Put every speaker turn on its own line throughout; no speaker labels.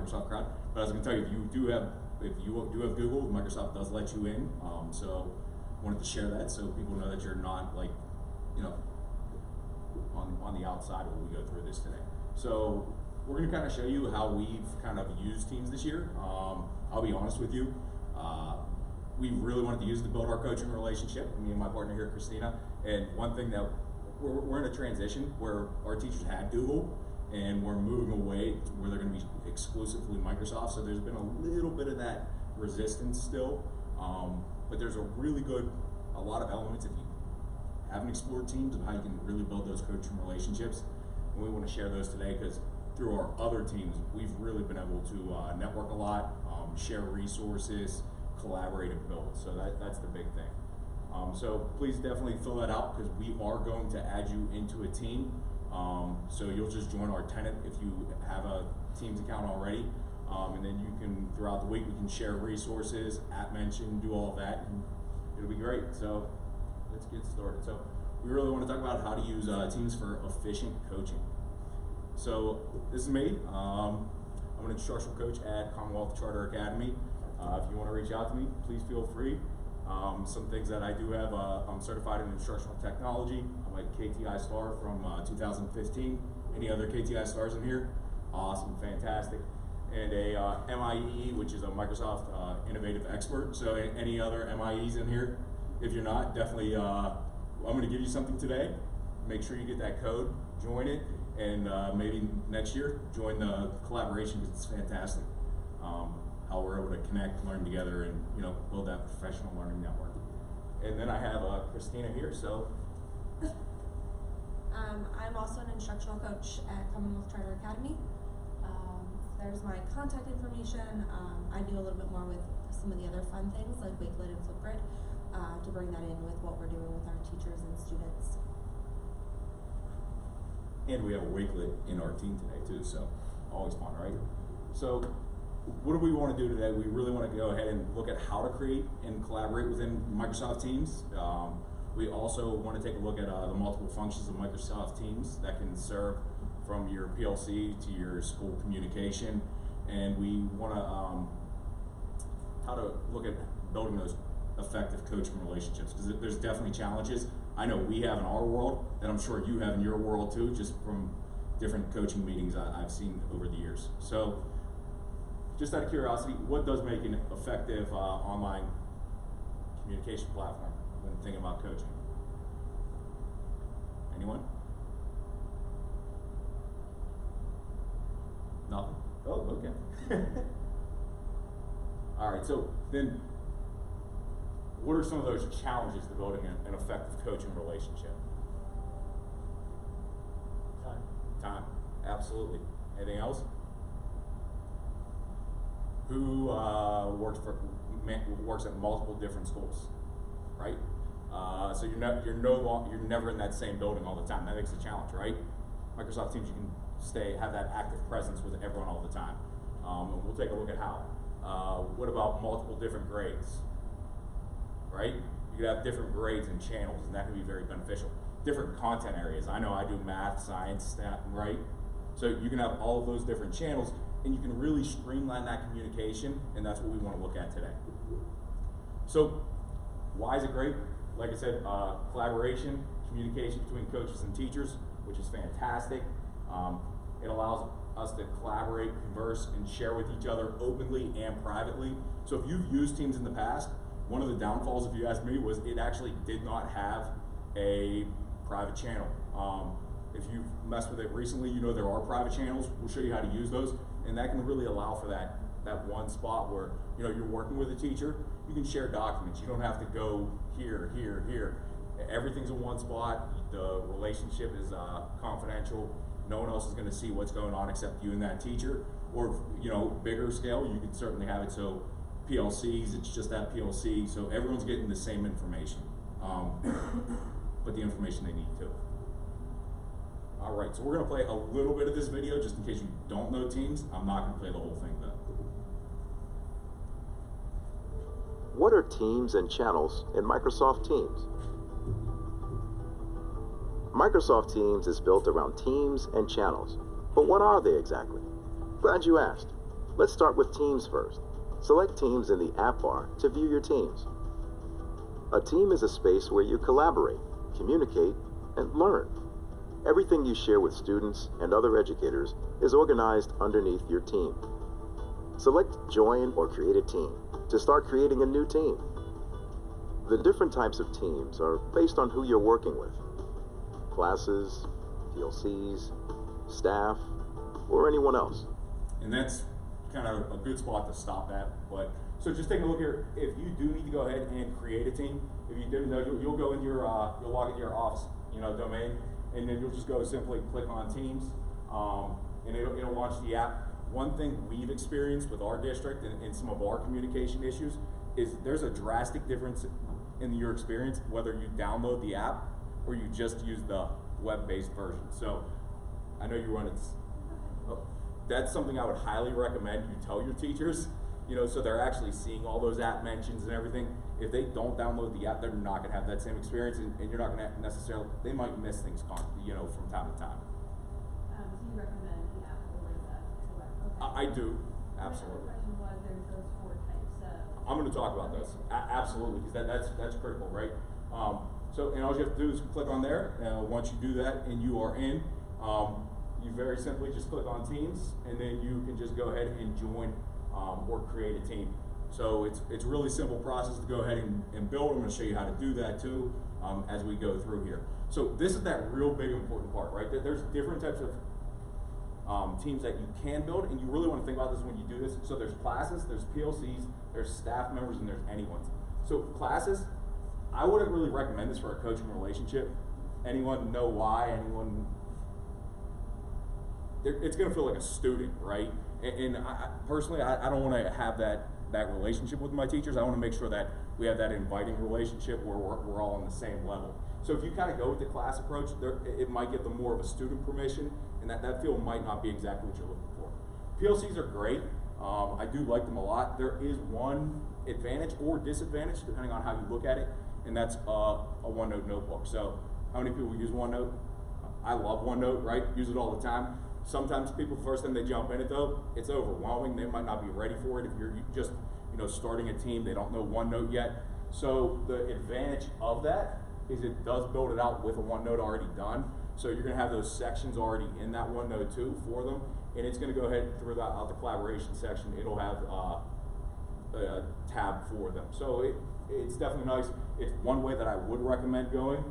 Microsoft crowd. But I was going to tell you, if you do have Google, Microsoft does let you in. So wanted to share that so people know that you're not like, you know, on the outside when we go through this today. So we're going to kind of show you how we've kind of used Teams this year. I'll be honest with you. We really wanted to use it to build our coaching relationship, me and my partner here, Christina. And one thing that we're in a transition where our teachers had Google and we're moving away to where they're going to be exclusively Microsoft. So there's been a little bit of that resistance still. But there's a lot of elements if you haven't explored Teams of how you can really build those coaching relationships. And we want to share those today because through our other teams, we've really been able to network a lot, share resources, collaborate and build. So that's the big thing. So please definitely fill that out because we are going to add you into a team. So you'll just join our tenant if you have a Teams account already. And then you can, throughout the week, we can share resources, app mention, do all of that, and it'll be great. So let's get started. So we really want to talk about how to use Teams for efficient coaching. So this is me. I'm an instructional coach at Commonwealth Charter Academy. If you want to reach out to me, please feel free. Some things that I do have, I'm certified in instructional technology. I'm a KTI star from 2015. Any other KTI stars in here? Awesome, fantastic. And a MIE, which is a Microsoft Innovative Expert. So any other MIEs in here? If you're not, definitely, I'm going to give you something today. Make sure you get that code, join it, and maybe next year join the collaboration because it's fantastic. How we're able to connect, learn together, and build that professional learning network. And then I have Christina here. So
I'm also an instructional coach at Commonwealth Charter Academy. There's my contact information. I do a little bit more with some of the other fun things like Wakelet and Flipgrid to bring that in with what we're doing with our teachers and students.
And we have a Wakelet in our team today too, so always fun, right? So what do we want to do today? We really want to go ahead and look at how to create and collaborate within Microsoft Teams. We also want to take a look at the multiple functions of Microsoft Teams that can serve from your PLC to your school communication. And we want to how to look at building those effective coaching relationships because there's definitely challenges. I know we have in our world that I'm sure you have in your world too, just from different coaching meetings I've seen over the years. So just out of curiosity, what does make an effective online communication platform when thinking about coaching? Anyone? Nothing? Oh, okay. All right, so then what are some of those challenges to building an effective coaching relationship? Time, absolutely. Anything else? Who works at multiple different schools, right? So you're never in that same building all the time. That makes a challenge, right? Microsoft Teams, you can have that active presence with everyone all the time. And we'll take a look at how. What about multiple different grades, right? You could have different grades and channels, and that can be very beneficial. Different content areas. I know I do math, science, stat, right? So you can have all of those different channels, and you can really streamline that communication, and that's what we want to look at today. So why is it great? Like I said, collaboration, communication between coaches and teachers, which is fantastic. It allows us to collaborate, converse, and share with each other openly and privately. So if you've used Teams in the past, one of the downfalls, if you ask me, was it actually did not have a private channel. If you've messed with it recently, you know there are private channels. We'll show you how to use those, and that can really allow for that one spot where you're working with a teacher. You can share documents. You don't have to go here, here, here. Everything's in one spot. The relationship is confidential. No one else is going to see what's going on except you and that teacher. Or bigger scale, you can certainly have it so PLCs, it's just that PLC, so everyone's getting the same information, but the information they need too. All right, so we're going to play a little bit of this video just in case you don't know Teams. I'm not going to play the whole thing though.
What are teams and channels in Microsoft Teams? Microsoft Teams is built around teams and channels. But what are they exactly? Glad you asked. Let's start with teams first. Select Teams in the app bar to view your teams. A team is a space where you collaborate, communicate, and learn. Everything you share with students and other educators is organized underneath your team. Select Join or Create a Team to start creating a new team. The different types of teams are based on who you're working with. Classes, PLCs, staff, or anyone else.
And that's kind of a good spot to stop at. But so just take a look here. If you do need to go ahead and create a team, if you didn't know, you'll go into your you'll log into your office, domain, and then you'll just go simply click on Teams, and it'll launch the app. One thing we've experienced with our district and some of our communication issues is there's a drastic difference in your experience whether you download the app or you just use the web-based version. So I know you run it. That's something I would highly recommend you tell your teachers, so they're actually seeing all those app mentions and everything. If they don't download the app, they're not going to have that same experience, and you're not going to necessarily, they might miss things, from time to time.
So you recommend the app over the web? Okay.
I do, absolutely.
My other question was, there's those 4 types of...
I'm going to talk about this, absolutely, because that's critical, right? And all you have to do is click on there. Once you do that and you are in, you very simply just click on Teams, and then you can just go ahead and join or create a team. So it's a really simple process to go ahead and build. I'm going to show you how to do that too as we go through here. So this is that real big important part, right? There's different types of teams that you can build, and you really want to think about this when you do this. So there's classes, there's PLCs, there's staff members, and there's anyone's. So classes, I wouldn't really recommend this for a coaching relationship. Anyone know why? Anyone? It's going to feel like a student, right? And I, personally, I don't want to have that relationship with my teachers. I want to make sure that we have that inviting relationship where we're all on the same level. So if you kind of go with the class approach, it might give them more of a student permission, and that feel might not be exactly what you're looking for. PLCs are great. I do like them a lot. There is one advantage or disadvantage, depending on how you look at it, and that's a OneNote notebook. So how many people use OneNote? I love OneNote, right? Use it all the time. Sometimes people, first time they jump in it though, it's overwhelming. They might not be ready for it. If you're just starting a team, they don't know OneNote yet. So the advantage of that is it does build it out with a OneNote already done. So you're gonna have those sections already in that OneNote too for them. And it's gonna go ahead and through out the collaboration section, it'll have a tab for them. So it's definitely nice. It's one way that I would recommend going.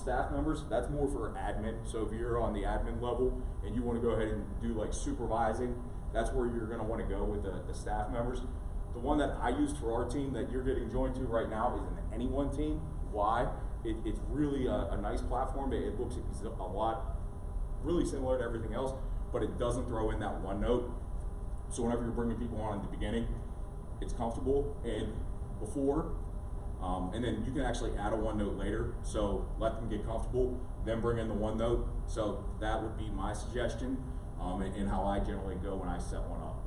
Staff members, that's more for admin. So if you're on the admin level and you want to go ahead and do like supervising, that's where you're going to want to go with the staff members. The one that I used for our team that you're getting joined to right now is an anyone team. Why? It's really a nice platform. It looks a lot really similar to everything else, but it doesn't throw in that OneNote. So whenever you're bringing people on in the beginning, it's comfortable and before. And then you can actually add a OneNote later, so let them get comfortable, then bring in the OneNote. So that would be my suggestion and how I generally go when I set one up.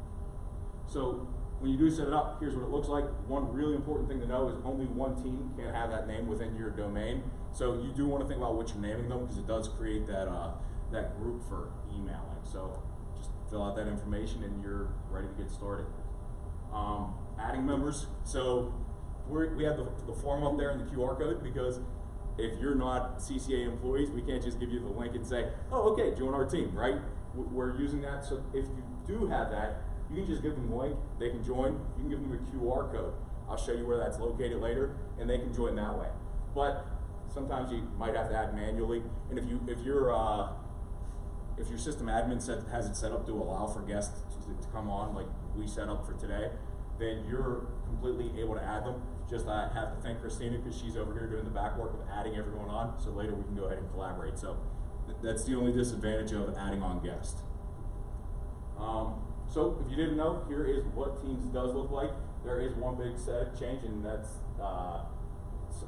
So when you do set it up, here's what it looks like. One really important thing to know is only one team can have that name within your domain. So you do want to think about what you're naming them, because it does create that, that group for emailing. So just fill out that information and you're ready to get started. Adding members. So we have the form up there in the QR code, because if you're not CCA employees, we can't just give you the link and say, oh, okay, join our team, right? We're using that. So if you do have that, you can just give them the link, they can join. You can give them a QR code. I'll show you where that's located later, and they can join that way. But sometimes you might have to add manually, and if your system admin has it set up to allow for guests to come on, like we set up for today, then you're completely able to add them. Just I have to thank Christina, because she's over here doing the back work of adding everyone on, so later we can go ahead and collaborate. So that's the only disadvantage of adding on guests. So if you didn't know, here is what Teams does look like. There is one big set change, and that's so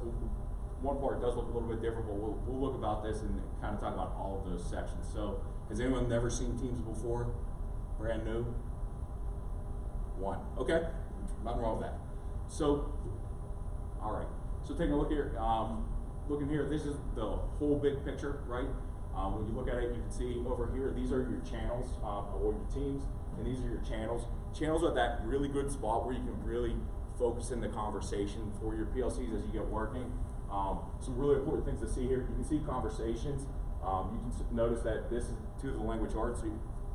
one part does look a little bit different, but we'll look about this and kind of talk about all of those sections. So has anyone never seen Teams before? Brand new? One. Okay, nothing wrong with that. So, all right. So taking a look here, looking here, this is the whole big picture, right? When you look at it, you can see over here, these are your channels or your teams. and these are your channels. Channels are that really good spot where you can really focus in the conversation for your PLCs as you get working. Some really important things to see here. You can see conversations. You can notice that this is to the language arts. So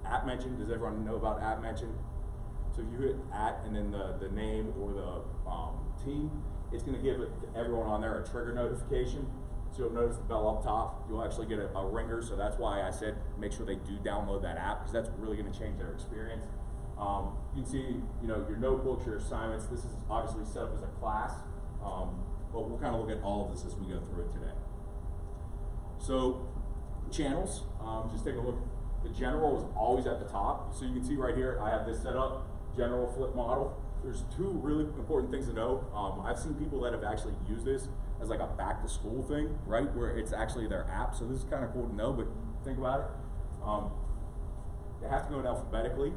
at mention, does everyone know about at mention? So if you hit at and then the name or the team, it's going to give everyone on there a trigger notification. So you'll notice the bell up top. You'll actually get a ringer. So that's why I said make sure they do download that app, because that's really going to change their experience. You can see, your notebooks, your assignments. This is obviously set up as a class, but we'll kind of look at all of this as we go through it today. So channels, just take a look. The general is always at the top. So you can see right here, I have this set up, general flip model. There's two really important things to know. I've seen people that have actually used this as like a back to school thing, right? Where it's actually their app. So this is kind of cool to know, but think about it. They have to go in alphabetically.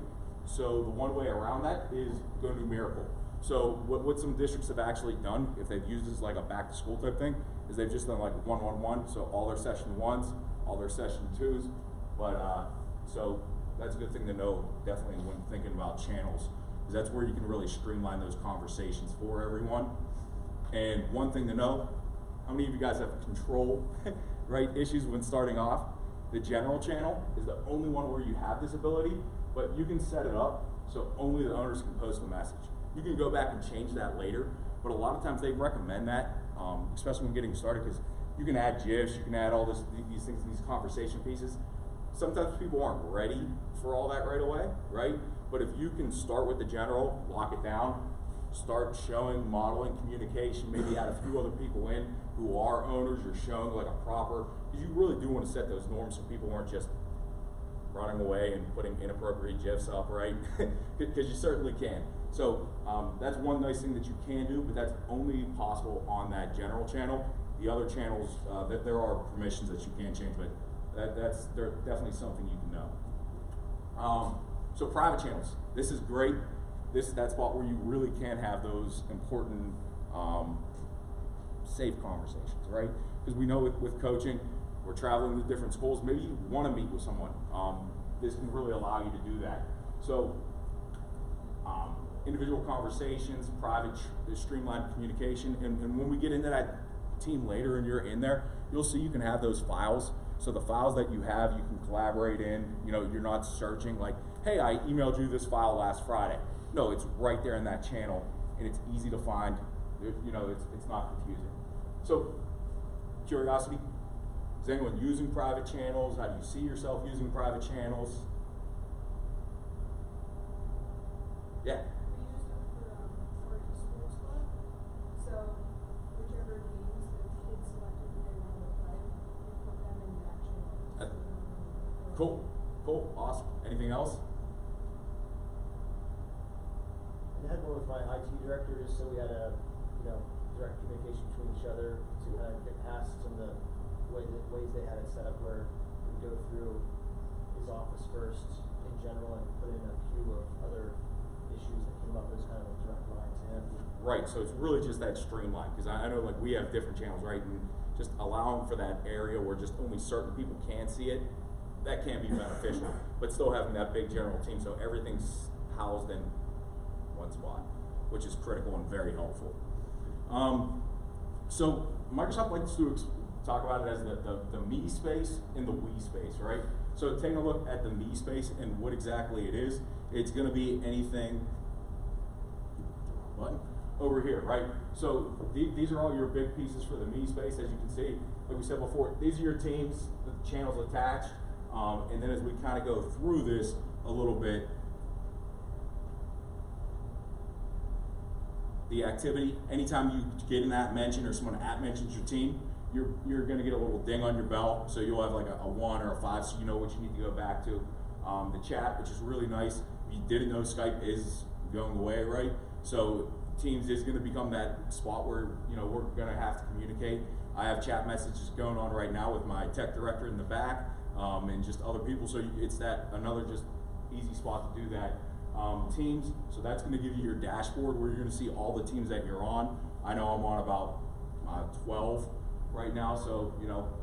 So the one way around that is go numerical. So what some districts have actually done, if they've used this like a back to school type thing, is they've just done like 1-1-1. So all their session 1s, all their session 2s. But so that's a good thing to know definitely when thinking about channels, because that's where you can really streamline those conversations for everyone. And one thing to know, how many of you guys have control right issues when starting off? The general channel is the only one where you have this ability, but you can set it up so only the owners can post a message. You can go back and change that later, but a lot of times they recommend that, especially when getting started, because you can add GIFs, you can add all these things, these conversation pieces. Sometimes people aren't ready for all that right away, right? But if you can start with the general, lock it down, start showing, modeling, communication, maybe add a few other people in who are owners, you're showing like a proper, because you really do want to set those norms so people aren't just running away and putting inappropriate GIFs up, right? Because you certainly can. So that's one nice thing that you can do, but that's only possible on that general channel. The other channels, there are permissions that you can change, but that's definitely something you can know. So private channels, this is great. This is that spot where you really can have those important safe conversations, right? Because we know with coaching, we're traveling to different schools. Maybe you want to meet with someone. This can really allow you to do that. So individual conversations, private streamlined communication, and when we get into that team later and you're in there, you'll see you can have those files. So the files that you have, you can collaborate in. You're not searching like, hey, I emailed you this file last Friday. No, it's right there in that channel, and it's easy to find. It's not confusing. So, curiosity, is anyone using private channels? How do you see yourself using private channels? Yeah.
We use them for the sports club. So whichever games the kids selected that they wanted to play, we put them in that channel.
Cool, awesome. Anything else?
I had one with my IT directors, so we had a direct communication between each other to kind of get past some of the ways they had it set up, where we go through his office first in general and put in a queue of other issues that came up as kind of a direct line to him.
Right, so it's really just that streamline, because I know like we have different channels, right, and just allowing for that area where just only certain people can see it, that can be beneficial, but still having that big general team so everything's housed in one spot, which is critical and very helpful. So Microsoft likes to talk about it as the me space and the we space, right? So taking a look at the me space and what exactly it is, it's going to be anything button over here, right? So these are all your big pieces for the me space, as you can see. Like we said before, these are your teams, the channels attached, and then as we kind of go through this a little bit, the activity, anytime you get an at mention or someone at mentions your team, you're going to get a little ding on your bell, so you'll have like a 1 or a 5, so you know what you need to go back to. The chat, which is really nice. If you didn't know, Skype is going away, right? So Teams is going to become that spot where we're going to have to communicate. I have chat messages going on right now with my tech director in the back, and just other people. So it's that another just easy spot to do that. Teams, so that's going to give you your dashboard where you're going to see all the teams that you're on. I know I'm on about 12 right now, so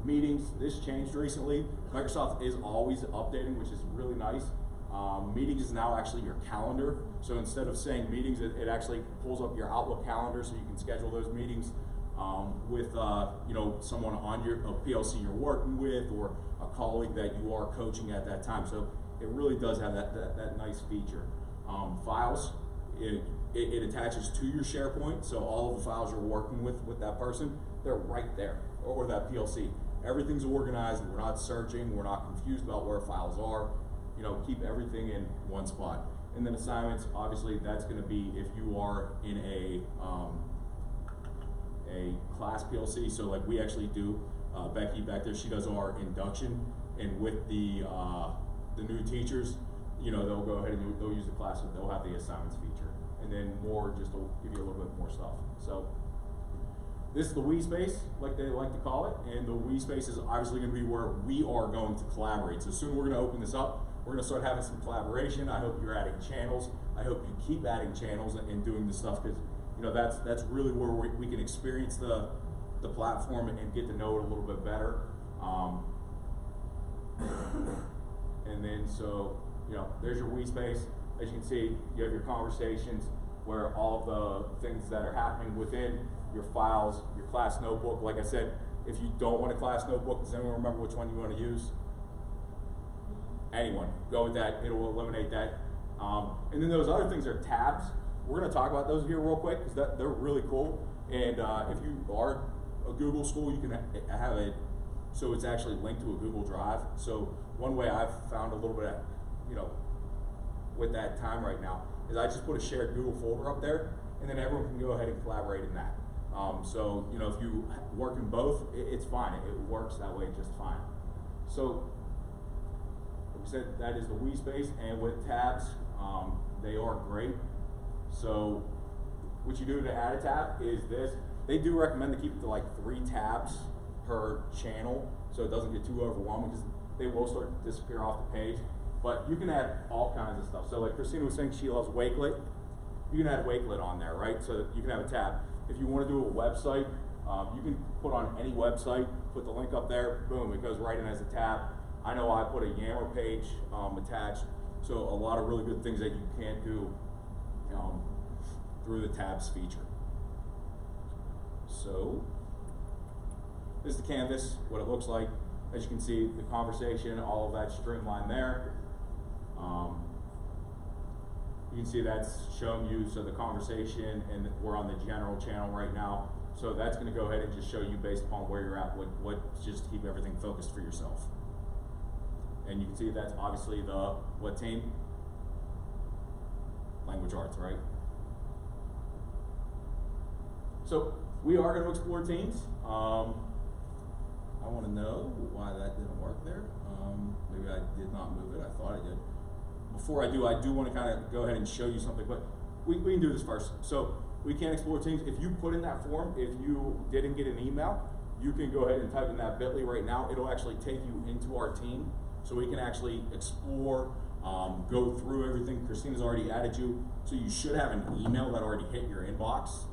meetings, this changed recently. Microsoft is always updating, which is really nice. Meetings is now actually your calendar. So instead of saying meetings, it actually pulls up your Outlook calendar so you can schedule those meetings with someone on your PLC you're working with or a colleague that you are coaching at that time. So it really does have that nice feature. Files, it attaches to your SharePoint, so all of the files you're working with that person, they're right there, or that PLC. Everything's organized, we're not searching, we're not confused about where files are. Keep everything in one spot. And then assignments, obviously that's gonna be if you are in a class PLC, so like we actually do, Becky back there, she does our induction, and with the new teachers, they'll go ahead and they'll use the class, they'll have the assignments feature. And then more, just to give you a little bit more stuff. So this is the we space, like they like to call it, and the we space is obviously gonna be where we are going to collaborate. So soon we're gonna open this up, we're gonna start having some collaboration. I hope you're adding channels. I hope you keep adding channels and doing this stuff, because that's really where we can experience the platform and get to know it a little bit better. And then there's your we space. As you can see, you have your conversations where all of the things that are happening within your files, your class notebook. Like I said, if you don't want a class notebook, does anyone remember which one you want to use? Anyone, go with that, it'll eliminate that. And then those other things are tabs. We're gonna talk about those here real quick because they're really cool. And if you are a Google school, you can have it, so it's actually linked to a Google Drive. So one way I've found a little bit of, with that time right now, is I just put a shared Google folder up there, and then everyone can go ahead and collaborate in that. So if you work in both, it's fine. It works that way just fine. So like we said, that is the we space, and with tabs, they are great. So what you do to add a tab is this. They do recommend to keep it to like 3 tabs per channel, so it doesn't get too overwhelming, because they will start to disappear off the page. But you can add all kinds of stuff. So like Christina was saying, she loves Wakelet. You can add Wakelet on there, right? So that you can have a tab. If you want to do a website, you can put on any website, put the link up there, boom, it goes right in as a tab. I know I put a Yammer page attached, so a lot of really good things that you can't do through the tabs feature. So this is the canvas, what it looks like. As you can see, the conversation, all of that streamlined there. You can see that's showing you, so the conversation, and we're on the general channel right now. So that's gonna go ahead and just show you based upon where you're at, what just keep everything focused for yourself. And you can see that's obviously what team? Language arts, right? So we are going to explore teams. I want to know why that didn't work there. Maybe I did not move it. I thought I did. Before I do want to kind of go ahead and show you something, but we can do this first. So we can explore teams. If you put in that form, if you didn't get an email, you can go ahead and type in that bit.ly right now. It'll actually take you into our team, so we can actually explore, go through everything. Christina's already added you, so you should have an email that already hit your inbox.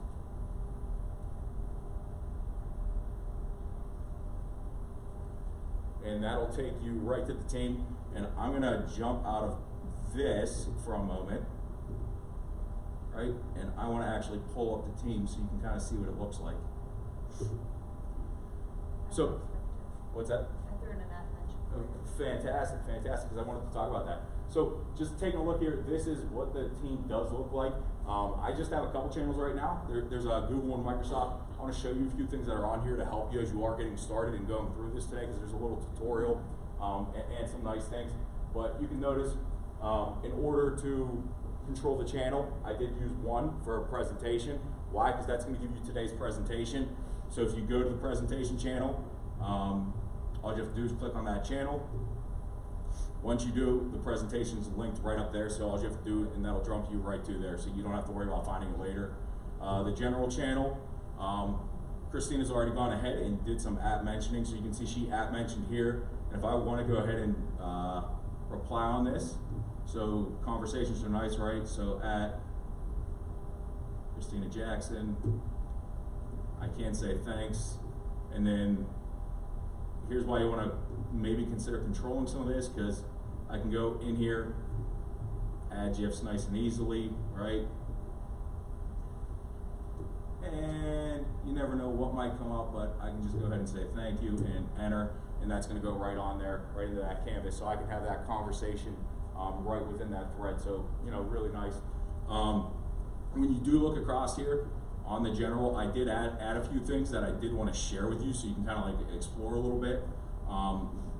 And that'll take you right to the team. And I'm gonna jump out of this for a moment, right? And I wanna actually pull up the team so you can kind of see what it looks like. So, what's that?
I threw in an ad mention.
Fantastic, fantastic, because I wanted to talk about that. So just taking a look here, this is what the team does look like. I just have a couple channels right now. There's a Google and Microsoft. I want to show you a few things that are on here to help you as you are getting started and going through this today, because there's a little tutorial and some nice things. But you can notice, in order to control the channel, I did use one for a presentation. Why? Because that's going to give you today's presentation. So if you go to the presentation channel, all you have to do is click on that channel. Once you do, the presentation is linked right up there, so all you have to do, and that'll jump you right to there, so you don't have to worry about finding it later. The general channel, Christina's already gone ahead and did some app mentioning, so you can see she app mentioned here. And if I want to go ahead and reply on this, so conversations are nice, right? So at Christina Jackson, I can say thanks, and then here's why you want to maybe consider controlling some of this, because I can go in here add GIFs nice and easily, right? And you never know what might come up, but I can just go ahead and say thank you and enter, and that's going to go right on there, right into that canvas, so I can have that conversation right within that thread. So, you know, really nice. When you do look across here on the general, I did add a few things that I did want to share with you, so you can kind of like explore a little bit.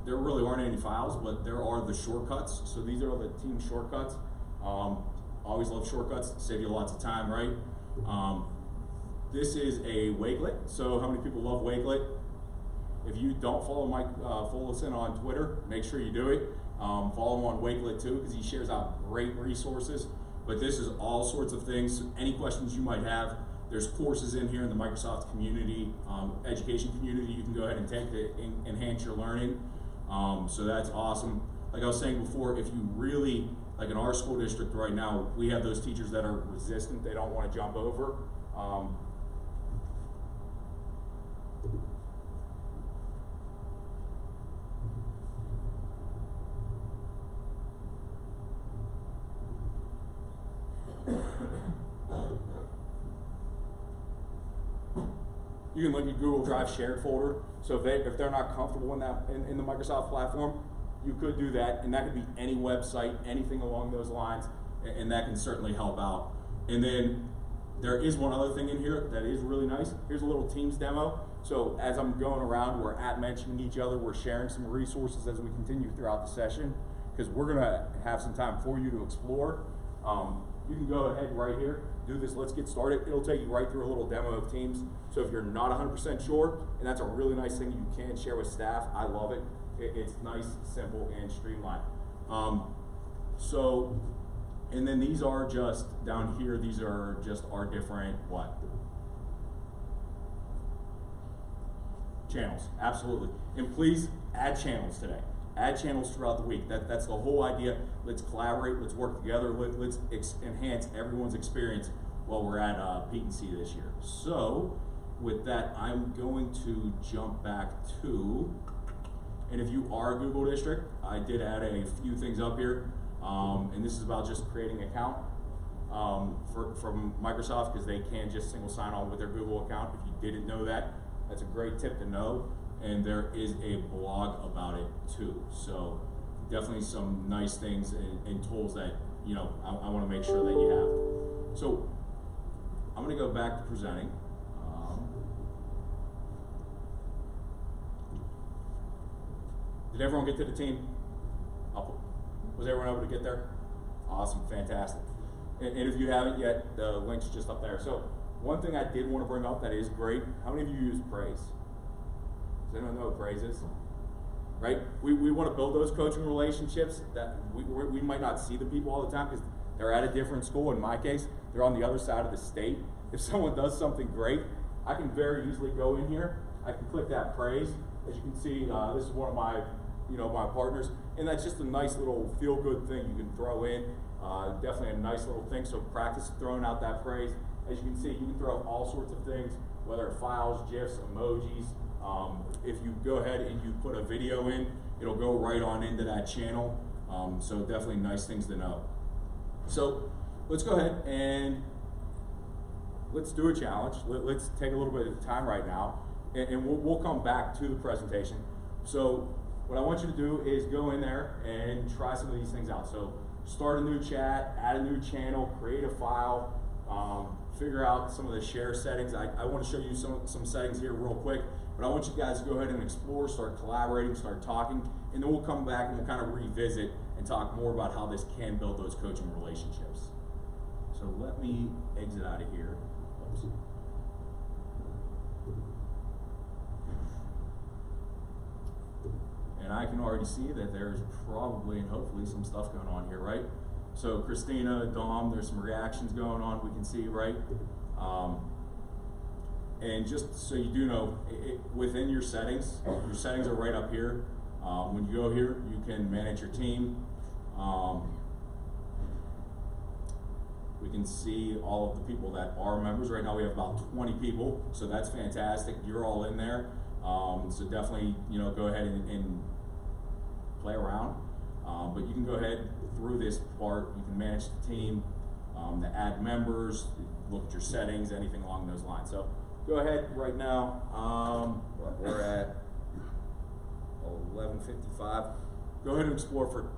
There really aren't any files, but there are the shortcuts. So these are the team shortcuts. Always love shortcuts, save you lots of time, right? This is a Wakelet. So how many people love Wakelet? If you don't follow Mike Fullison on Twitter, make sure you do it. Follow him on Wakelet too, because he shares out great resources. But this is all sorts of things. Any questions you might have, there's courses in here in the Microsoft community, education community you can go ahead and take to enhance your learning. So that's awesome. Like I was saying before, if you really, like in our school district right now, we have those teachers that are resistant, they don't want to jump over. You can look at Google Drive shared folder. So if they're not comfortable in that in the Microsoft platform, you could do that, and that could be any website, anything along those lines, and that can certainly help out. And then there is one other thing in here that is really nice. Here's a little Teams demo. So as I'm going around, we're mentioning each other, we're sharing some resources as we continue throughout the session, because we're gonna have some time for you to explore. You can go ahead right here, do this, let's get started. It'll take you right through a little demo of Teams. So if you're not 100% sure, and that's a really nice thing you can share with staff, I love it. It's nice, simple, and streamlined. And then these are just, down here, these are just our different, what? Channels, absolutely. And please add channels today. Add channels throughout the week. That's the whole idea. Let's collaborate, let's work together, let's enhance everyone's experience while we're at P&C this year. So with that, I'm going to jump back to, and if you are a Google district, I did add a few things up here. And this is about just creating an account from Microsoft, because they can just single sign on with their Google account. If you didn't know that, that's a great tip to know. And there is a blog about it too. So definitely some nice things and tools that, you know, I want to make sure that you have. So I'm going to go back to presenting. Did everyone get to the team? Was everyone able to get there? Awesome, fantastic. And if you haven't yet, the link's just up there. So one thing I did want to bring up that is great, how many of you use Praise? Does anyone know what Praise is? Right? We want to build those coaching relationships that we might not see the people all the time because they're at a different school. In my case, they're on the other side of the state. If someone does something great, I can very easily go in here. I can click that Praise. As you can see, this is one of my my partners, and that's just a nice little feel-good thing you can throw in. Definitely a nice little thing, so practice throwing out that praise. As you can see, you can throw all sorts of things, whether files, GIFs, emojis. If you go ahead and you put a video in, it'll go right on into that channel. So definitely nice things to know. So let's go ahead and let's do a challenge. Let's take a little bit of time right now, and we'll come back to the presentation. So what I want you to do is go in there and try some of these things out. So start a new chat, add a new channel, create a file, figure out some of the share settings. I want to show you some settings here real quick, but I want you guys to go ahead and explore, start collaborating, start talking, and then we'll come back and we'll kind of revisit and talk more about how this can build those coaching relationships. So let me exit out of here. Oops. And I can already see that there's probably and hopefully some stuff going on here, right? So Christina, Dom, there's some reactions going on we can see, right? And just so you do know, within your settings are right up here. When you go here, you can manage your team. We can see all of the people that are members. Right now we have about 20 people, so that's fantastic. You're all in there. So definitely, go ahead and play around. But you can go ahead through this part. You can manage the team, the add members, look at your settings, anything along those lines. So go ahead right now. We're at 11:55. Go ahead and explore for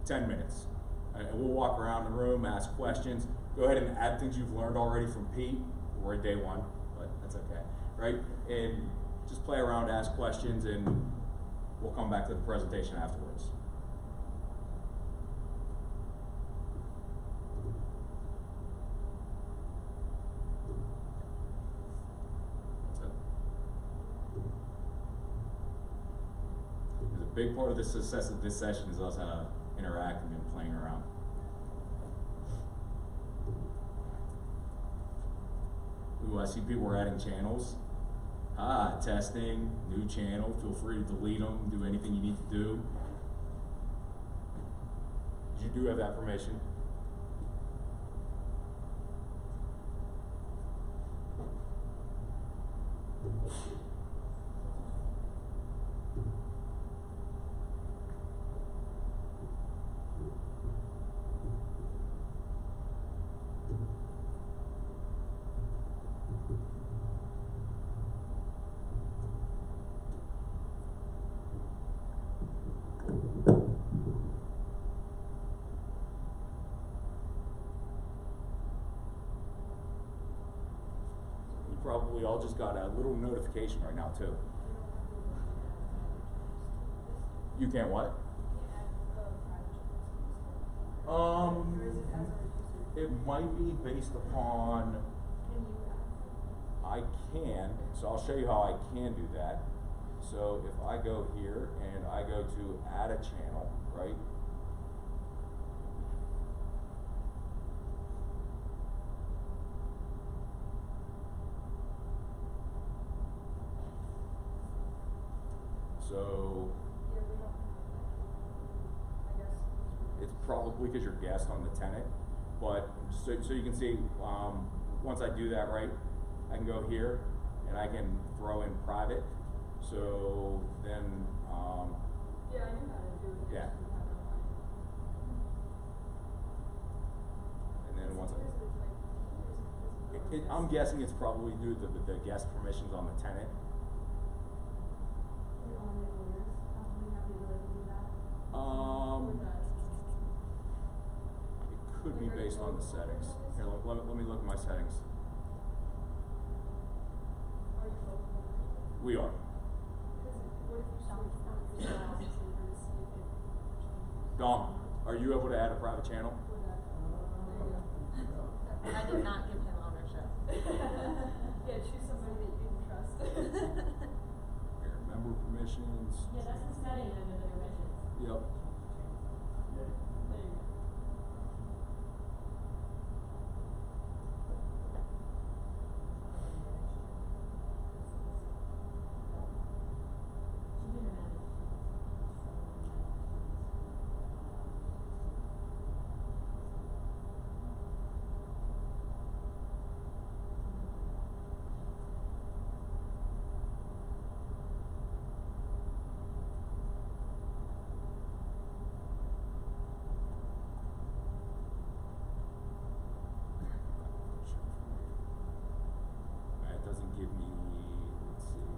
10 minutes. And we'll walk around the room, ask questions. Go ahead and add things you've learned already from Pete. We're at day one, but that's okay, right? And just play around, ask questions, and we'll come back to the presentation afterwards. That's it. Because a big part of the success of this session is us interacting and playing around. Ooh, I see people are adding channels. Testing, new channel. Feel free to delete them, do anything you need to do. You do have that permission. Probably all just got a little notification right now too. You can't what? It might be based upon, I can, so I'll show you how I can do that. So if I go here and I go to add a channel, right? So it's probably because you're guest on the tenant, but so you can see, once I do that, right, I can go here and I can throw in private. So then,
Yeah, I knew how to do it.
Yeah. And then once I'm guessing it's probably due to the guest permissions on the tenant. It could be based on the settings. Here, let me look at my settings. We are. Dom, are you able to add a private channel?
I did not give him ownership.
Yeah, choose somebody that you can trust.
Here, member permissions.
Yeah, that's the setting under the permissions.
Yep.
There you go.
It doesn't give me, let's see.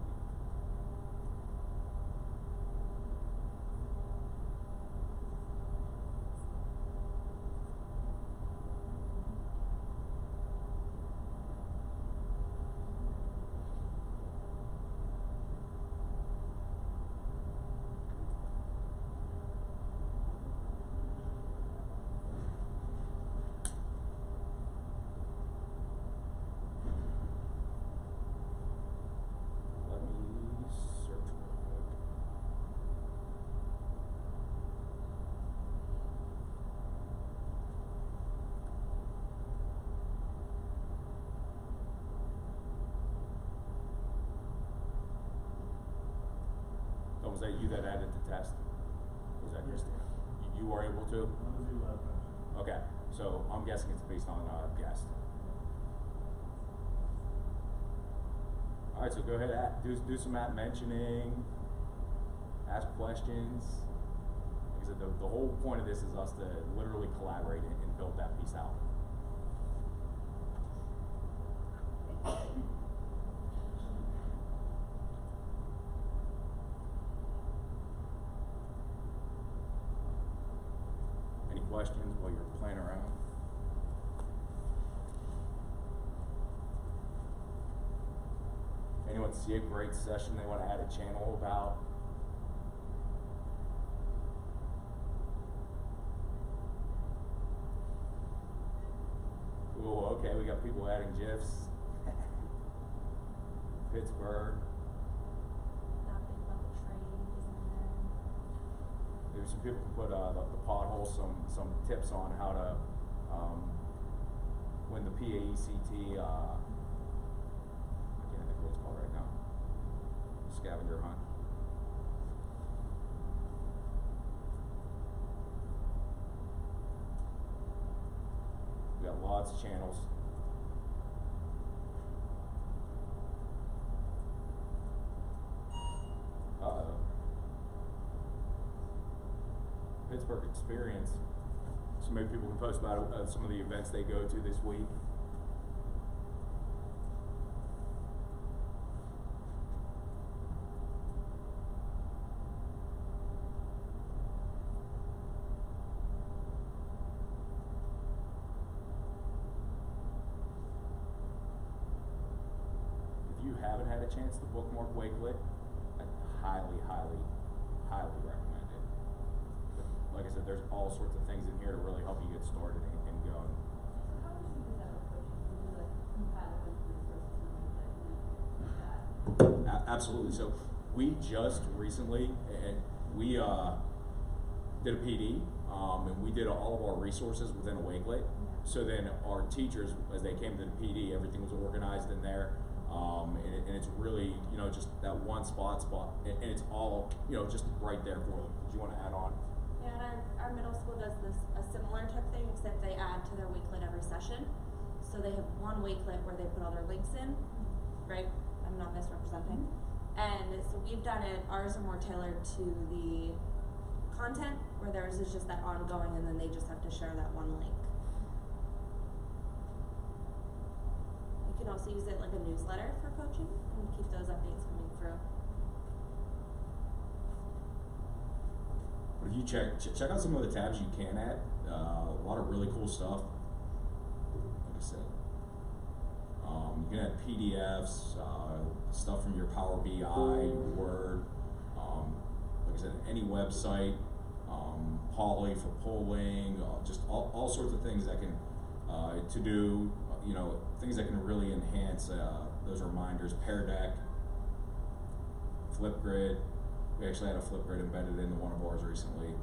Let me search real quick. Oh, was that you that added the test? Was that Christina? You were able to? Okay, so I'm guessing it's based on guest. All right, so go ahead, do some app mentioning, ask questions. like I said, the whole point of this is us to literally collaborate and build that piece out. Any questions while you're playing around? Anyone see a great session they want to add a channel about? Ooh, okay, we got people adding GIFs. Pittsburgh.
Not big about the trade isn't in there.
Maybe some people can put the pothole some tips on how to win the PAECT. I can't think of what it's called right now. Scavenger hunt. We got lots of channels. Uh-oh. Pittsburgh experience. So maybe people can post about some of the events they go to this week. If you haven't had a chance to bookmark Wakelet, I highly, highly, highly recommend it. But like I said, there's all sorts of things in here to really help you get started and going.
So how would you do that with coaching? Would you like compile a bunch of resources and like that?
Absolutely. So we just recently, and we did a PD, and we did all of our resources within a Wakelet. So then our teachers, as they came to the PD, everything was organized in there. And it's really, just that one spot, and it's all, just right there for them. Did you want to add on?
Yeah, and our middle school does a similar type thing, except they add to their Wakelet every session. So they have one Wakelet where they put all their links in, right? I'm not misrepresenting. And so we've done it, ours are more tailored to the content, where theirs is just that ongoing, and then they just have to share that one link. You can also use it like a newsletter for coaching and keep those updates coming through.
But if you check out some of the tabs you can add, a lot of really cool stuff. Like I said, you can add PDFs, stuff from your Power BI, your Word. Like I said, any website, Poly for polling, just all sorts of things that can to do. Things that can really enhance those reminders. Pear Deck, Flipgrid. We actually had a Flipgrid embedded into one of ours recently.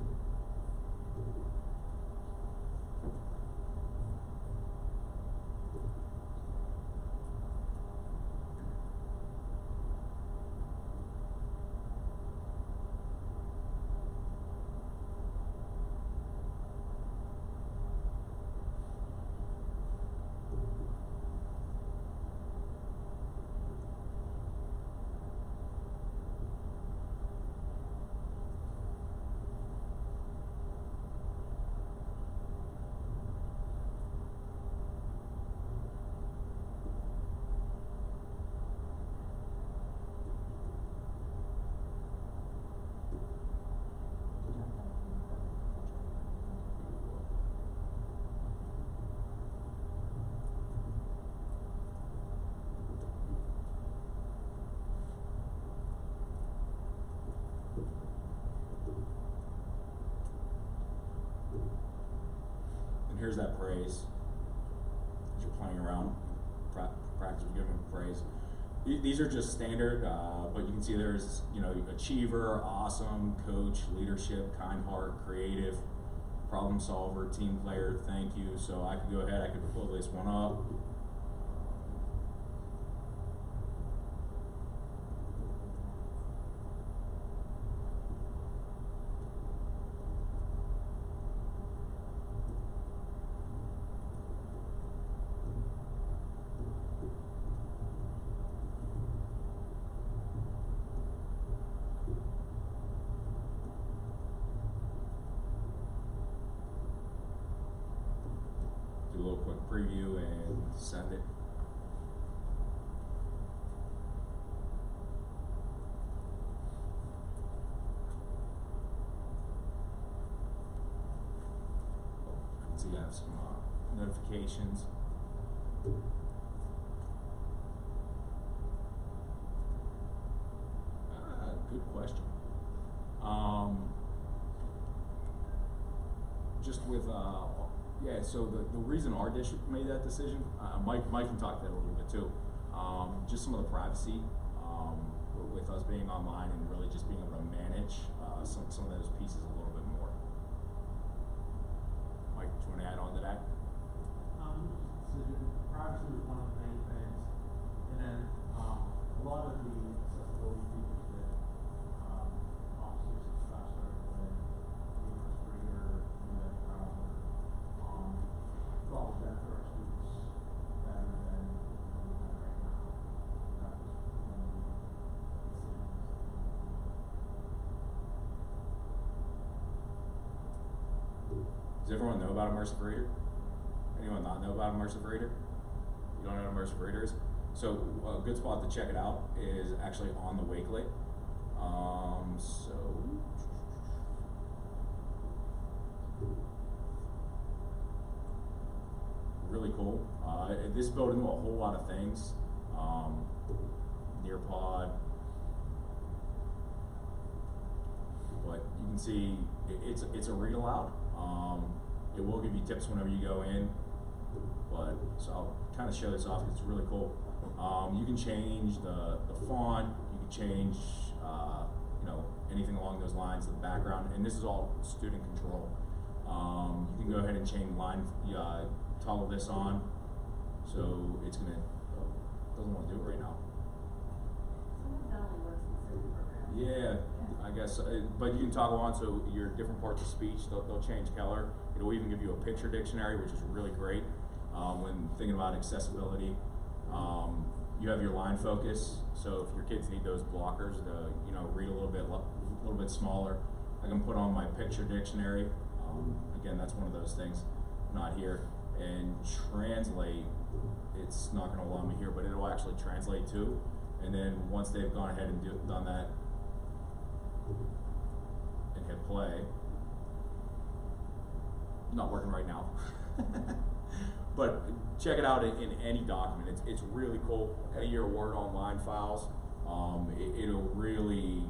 And here's that praise. As you're playing around, practice giving praise. These are just standard, but you can see there's, achiever, awesome, coach, leadership, kind heart, creative, problem solver, team player, thank you. So I could go ahead, I could pull this one up. preview and send it. I can see I have some notifications. Good question. Just with, yeah, so the reason our district made that decision, Mike can talk to that a little bit too. Just some of the privacy, with us being online and really just being able to manage some of those pieces a little bit more. Mike, do you want to add on to that?
Privacy was one of the main things, and then a lot of the accessibility features that officers and staff started with, the first grader, the browser, it's all that for our students better than what we have right now. That was one of the decisions.
Does everyone know about immersive reader? Anyone not know about immersive reader? You don't know what immersive reader is? So a good spot to check it out is actually on the Wakelet. So really cool. This is built into a whole lot of things. Nearpod, but you can see it's a read aloud. It will give you tips whenever you go in, but so I'll kind of show this off. It's really cool. You can change the font. You can change anything along those lines, the background, and this is all student control. You can go ahead and change line, toggle this on, so it's gonna. Doesn't want to do it right now.
Sometimes that only works in certain programs.
Yeah, I guess, but you can toggle on so your different parts of speech, they'll change color. It'll even give you a picture dictionary, which is really great when thinking about accessibility. You have your line focus, so if your kids need those blockers to read a little bit smaller, I can put on my picture dictionary. Again, that's one of those things, not here. And translate, it's not going to allow me here, but it'll actually translate too. And then once they've gone ahead and done that and hit play, not working right now. But check it out in any document. It's really cool. Any of your Word Online files, it'll really,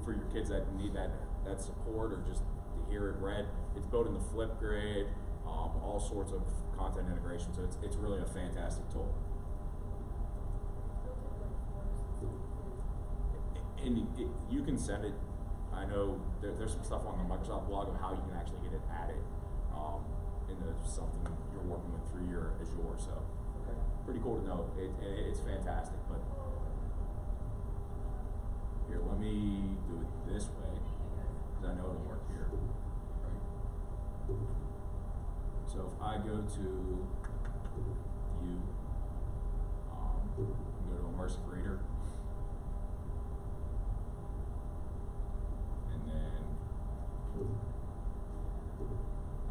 for your kids that need that support or just to hear it read, it's built in the Flipgrid, all sorts of content integration. So it's really a fantastic tool. And you can send it. I know there's some stuff on the Microsoft blog of how you can actually get it added into something you're working with through your Azure. So
Okay.
pretty cool to know. It's fantastic. But here, let me do it this way because I know it'll work here. Right. So if I go to view, go to immersive reader.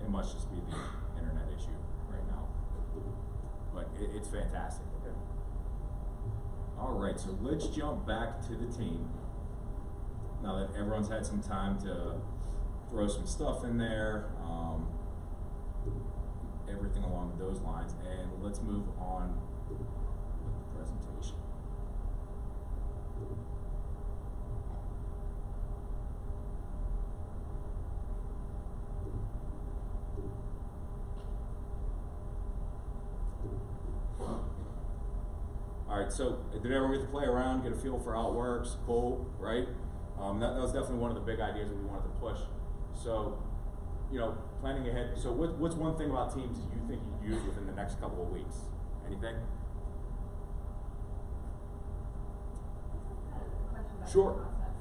It must just be the internet issue right now, but it's fantastic. Okay. All right, so let's jump back to the team. Now that everyone's had some time to throw some stuff in there, everything along those lines, and let's move on with the presentation. All right, so did everyone get to play around, get a feel for how it works? Cool, right? That was definitely one of the big ideas that we wanted to push. So, planning ahead. So what's one thing about Teams that you think you'd use within the next couple of weeks? Anything?
I have a question about
Sure.
the process.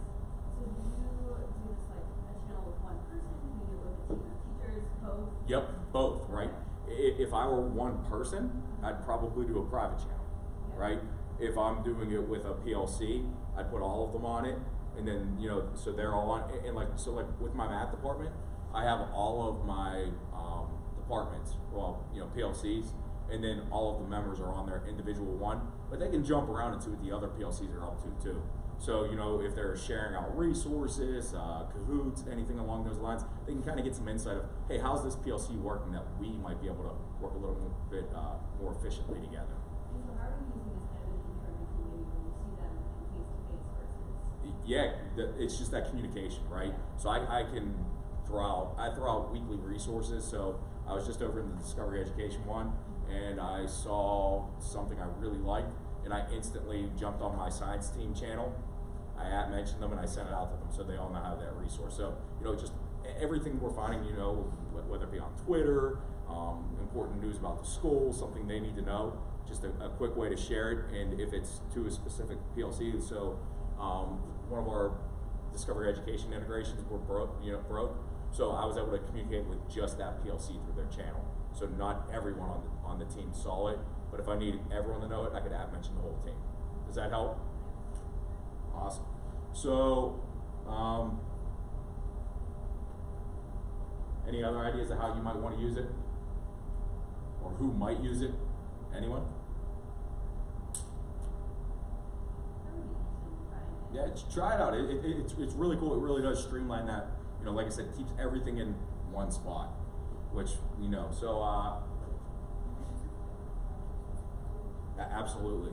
So do you do this like a channel with one person? Do you do it with a team of teachers, both?
Yep, both, right? If I were one person, I'd probably do a private channel, right? If I'm doing it with a PLC, I'd put all of them on it, and then, so they're all on, and like with my math department, I have all of my departments, well, you know, PLCs, and then all of the members are on their individual one, but they can jump around and see what the other PLCs are up to too. So, you know, if they're sharing out resources, Cahoots, anything along those lines, they can kind of get some insight of, hey, how's this PLC working that we might be able to work a little bit more efficiently together.
And so how are you using this kind of an interim community when you see them face to face versus?
Yeah, it's just that communication, right? So I throw out weekly resources. So I was just over in the Discovery Education one, and I saw something I really liked, and I instantly jumped on my science team channel. I mentioned them and I sent it out to them so they all know how that resource. So, you know, just everything we're finding, you know, whether it be on Twitter, important news about the school, something they need to know, just a quick way to share it, and if it's to a specific PLC. So one of our Discovery Education integrations were broke. So I was able to communicate with just that PLC through their channel. So not everyone on the team saw it, but if I needed everyone to know it, I could mention the whole team. Does that help? Awesome. So, any other ideas of how you might want to use it? Or who might use it? Anyone?
That would be interesting to try.
Yeah, try it out. It's really cool. It really does streamline that. You know, like I said, it keeps everything in one spot, which we know. So, absolutely.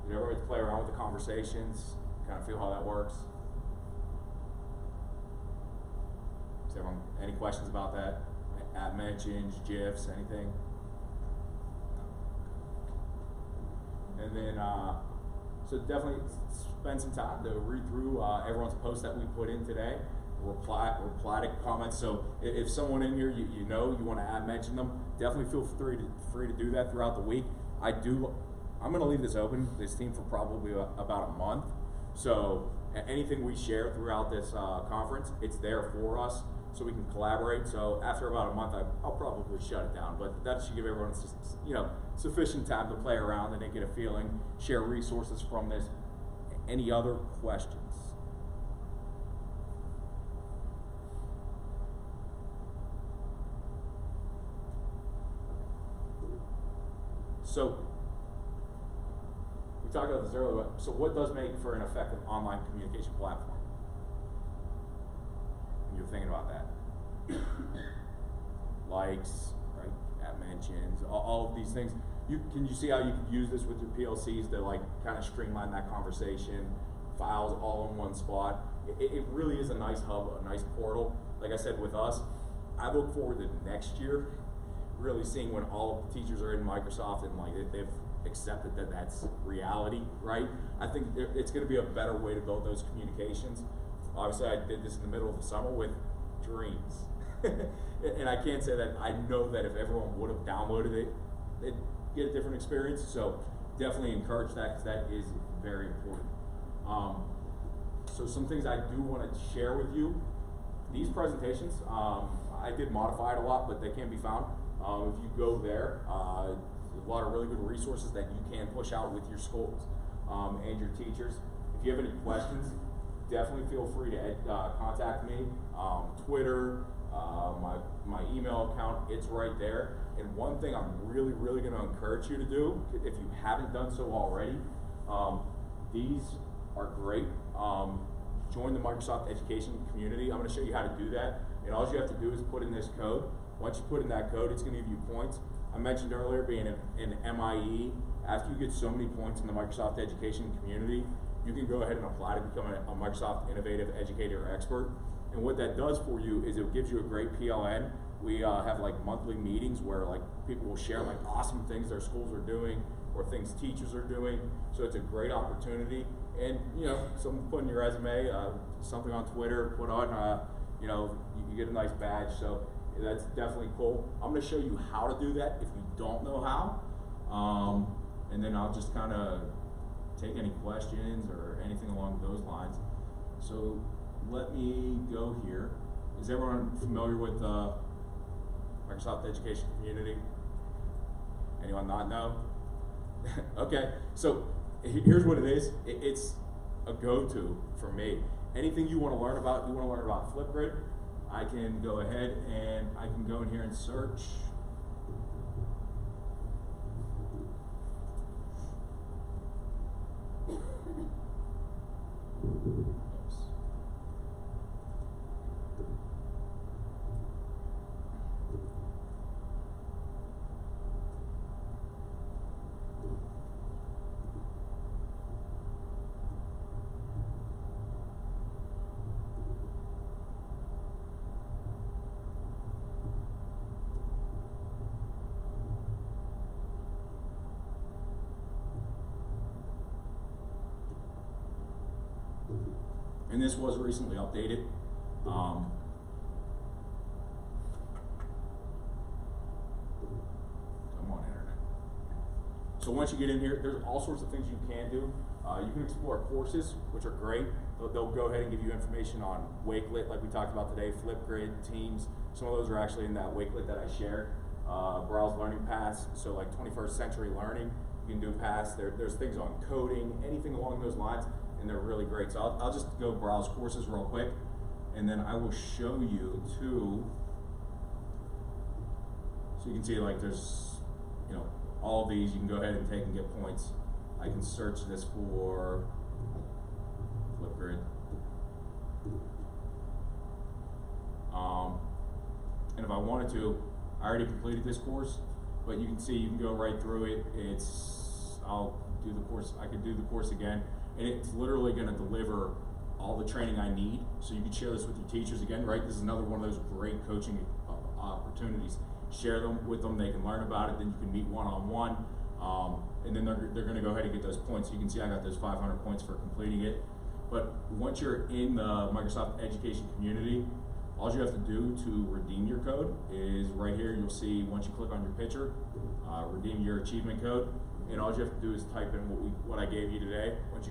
You ever get to play around with the conversations, kind of feel how that works? Does everyone, any questions about that? At mentions, GIFs, anything? And then, so definitely spend some time to read through everyone's post that we put in today. Reply to comments. So if someone in here you know you want to mention them, definitely feel free to do that throughout the week. I'm going to leave this open, this team, for probably about a month. So anything we share throughout this conference, it's there for us so we can collaborate. So after about a month, I'll probably shut it down, but that should give everyone, you know, sufficient time to play around and they get a feeling, share resources from this. Any other questions? So we talked about this earlier, so what does make for an effective online communication platform? When you're thinking about that. Likes, right, at mentions, all of these things. Can you see how you could use this with your PLCs to like kind of streamline that conversation, files all in one spot? It really is a nice hub, a nice portal. Like I said, with us, I look forward to next year really seeing when all of the teachers are in Microsoft and like they've accepted that that's reality, right? I think it's going to be a better way to build those communications. Obviously, I did this in the middle of the summer with dreams. And I can't say that I know that if everyone would have downloaded it, they'd get a different experience. So definitely encourage that because that is very important. So some things I do want to share with you. These presentations, I did modify it a lot, but they can be found. If you go there, there's a lot of really good resources that you can push out with your schools and your teachers. If you have any questions, definitely feel free to contact me. Twitter, my email account, it's right there. And one thing I'm really going to encourage you to do, if you haven't done so already, these are great. Join the Microsoft Education community. I'm going to show you how to do that. And all you have to do is put in this code. Once you put in that code, it's going to give you points. I mentioned earlier being an MIE. After you get so many points in the Microsoft Education community, you can go ahead and apply to become a Microsoft Innovative Educator Expert. And what that does for you is it gives you a great PLN. We have like monthly meetings where like people will share like awesome things their schools are doing or things teachers are doing. So it's a great opportunity. And you know, something to put in your resume, something on Twitter, put on, you know, you get a nice badge. So that's definitely cool. I'm going to show you how to do that if you don't know how. And then I'll just kind of take any questions or anything along those lines. So let me go here. Is everyone familiar with Microsoft Education Community? Anyone not know? Okay, so here's what it is. It's a go-to for me. anything you want to learn about, Flipgrid, I can go ahead and I can go in here and search. Oops. And this was recently updated. Come on, internet. So once you get in here, there's all sorts of things you can do. You can explore courses, which are great. They'll go ahead and give you information on Wakelet, like we talked about today, Flipgrid, Teams. Some of those are actually in that Wakelet that I shared. Browse Learning Paths, so like 21st century learning, you can do paths. There's things on coding, anything along those lines, and they're really great. So I'll just go browse courses real quick, and then I will show you too. So you can see like there's, you know, all of these you can go ahead and take and get points. I can search this for Flipgrid. And if I wanted to, I already completed this course, but you can see you can go right through it. I'll do the course, I could do the course again, and it's literally gonna deliver all the training I need, so you can share this with your teachers again, right? This is another one of those great coaching opportunities. Share them with them, they can learn about it, then you can meet one-on-one, and then they're gonna go ahead and get those points. You can see I got those 500 points for completing it. But once you're in the Microsoft Education community, all you have to do to redeem your code is right here. You'll see once you click on your picture, redeem your achievement code, and all you have to do is type in what I gave you today. Once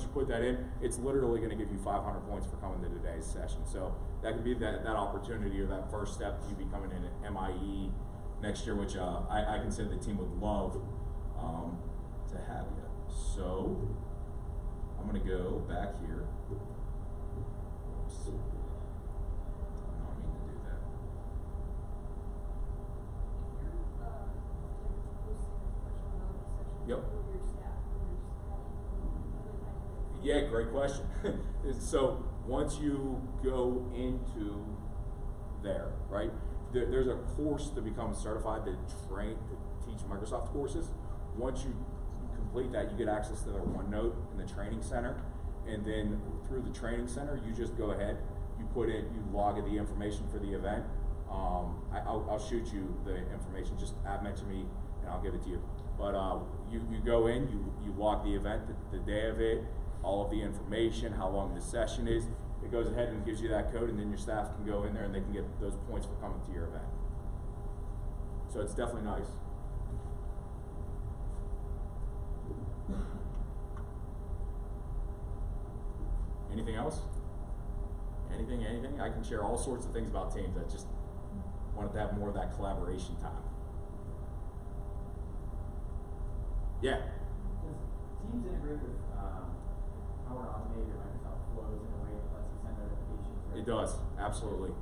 you put that in, it's literally going to give you 500 points for coming to today's session. So that could be that opportunity or that first step to you becoming an MIE next year, which I can say the team would love to have you. So I'm going to go back here. Oops. I don't mean to do that. Yep. Yeah, great question. So once you go into there, right, there's a course to become certified to teach Microsoft courses. Once you complete that, you get access to their OneNote in the training center, and then through the training center, you just go ahead, you log in the information for the event. I'll shoot you the information. Just mention me, and I'll give it to you. But you go in, you log the event, the day of it, all of the information, how long the session is. It goes ahead and gives you that code, and then your staff can go in there and they can get those points for coming to your event. So it's definitely nice. Anything else? Anything? I can share all sorts of things about Teams. I just wanted to have more of that collaboration time. Yeah?
Does Teams integrate with Power Automate or Microsoft Flows in a way that lets you send notifications?
It does, absolutely.